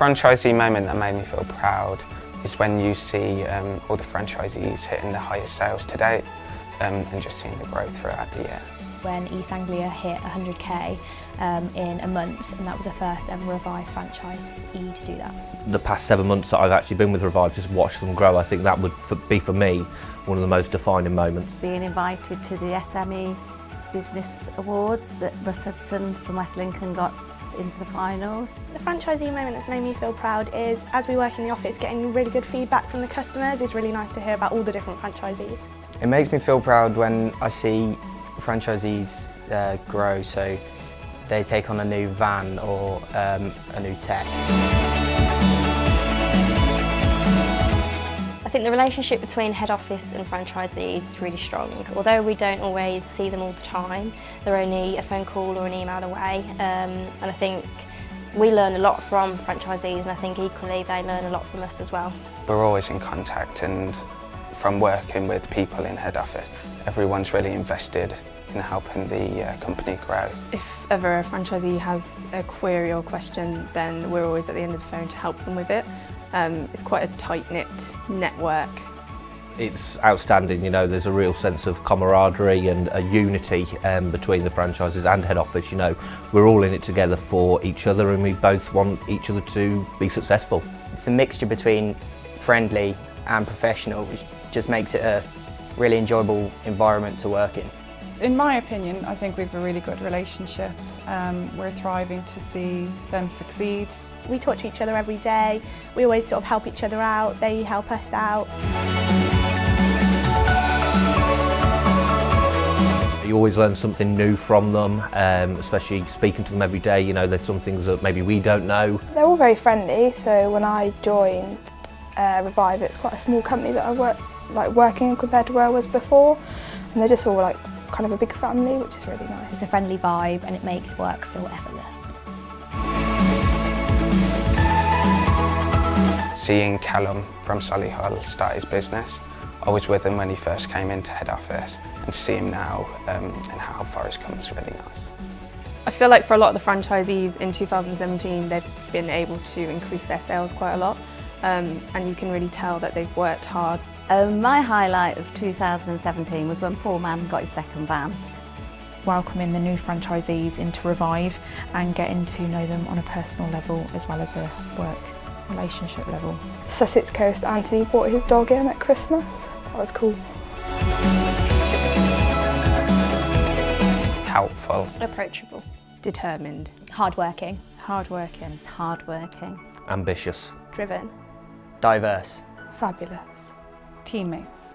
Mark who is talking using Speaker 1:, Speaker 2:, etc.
Speaker 1: franchisee moment that made me feel proud is when you see all the franchisees hitting the highest sales to date and just seeing the growth throughout the year.
Speaker 2: When East Anglia hit 100k in a month, and that was the first ever Revive franchisee to do that.
Speaker 3: The past 7 months that I've actually been with Revive, just watched them grow, I think that would be for me one of the most defining moments.
Speaker 4: Being invited to the SME Business Awards that Russ Hudson from West Lincoln got into the finals.
Speaker 5: The franchisee moment that's made me feel proud is, as we work in the office, getting really good feedback from the customers. It's really nice to hear about all the different franchisees.
Speaker 6: It makes me feel proud when I see franchisees grow, so they take on a new van or a new tech.
Speaker 7: I think the relationship between head office and franchisees is really strong. Although we don't always see them all the time, they're only a phone call or an email away, and I think we learn a lot from franchisees, and I think equally they learn a lot from us as well.
Speaker 1: We're always in contact, and from working with people in head office, everyone's really invested in helping the company grow.
Speaker 8: If ever a franchisee has a query or question, then we're always at the end of the phone to help them with it. It's quite a tight-knit network.
Speaker 3: It's outstanding, you know, there's a real sense of camaraderie and a unity between the franchises and head office. You know, we're all in it together for each other and we both want each other to be successful.
Speaker 6: It's a mixture between friendly and professional, which just makes it a really enjoyable environment to work in.
Speaker 9: In my opinion, I think we have a really good relationship. We're thriving to see them succeed.
Speaker 5: We talk to each other every day. We always sort of help each other out. They help us out.
Speaker 3: You always learn something new from them, especially speaking to them every day. You know, there's some things that maybe we don't know.
Speaker 10: They're all very friendly, so when I joined Revive, it's quite a small company that I working in compared to where I was before, and they're just all like kind of a big family, which is really nice.
Speaker 2: It's a friendly vibe and it makes work feel effortless.
Speaker 1: Seeing Callum from Solihull start his business, I was with him when he first came into head office, and to see him now and how far he's come is really nice.
Speaker 8: I feel like for a lot of the franchisees in 2017, they've been able to increase their sales quite a lot, and you can really tell that they've worked hard.
Speaker 4: My highlight of 2017 was when Paul Mann got his second van.
Speaker 11: Welcoming the new franchisees into Revive and getting to know them on a personal level as well as a work relationship level.
Speaker 10: Sussex Coast, Anthony brought his dog in at Christmas. That was cool.
Speaker 1: Helpful.
Speaker 7: Approachable.
Speaker 8: Determined.
Speaker 2: Hardworking.
Speaker 4: Hardworking.
Speaker 3: Ambitious.
Speaker 5: Driven.
Speaker 6: Diverse.
Speaker 10: Fabulous.
Speaker 9: Teammates.